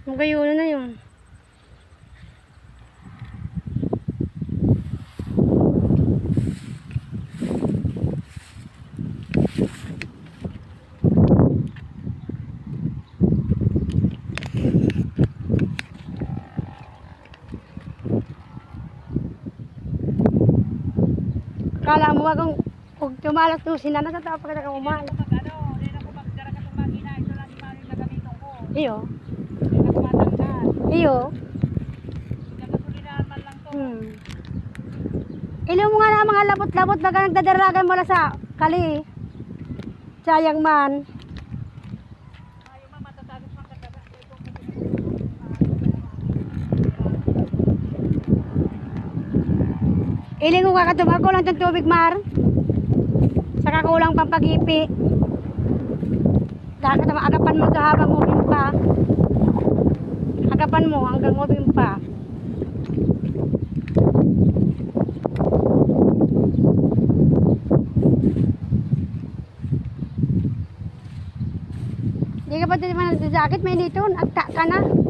Magayuno na yun. Kala mo kung pag tumalas to sinana sa tao pagkatapos kang umalas. Iyo. Iyo. Ilo mo nga na mga labot-labot baga nagdadaragan mo na sa kali. Sayang man. Iling ko kakatumag ko lang itong tubig, Mar. Saka kulang pang pag-ipi. Dapat agapan mo ito habang moving pa. Agapan mo hanggang moving pa. Hindi ka pa din man sa jacket, may dito. Agta ka na.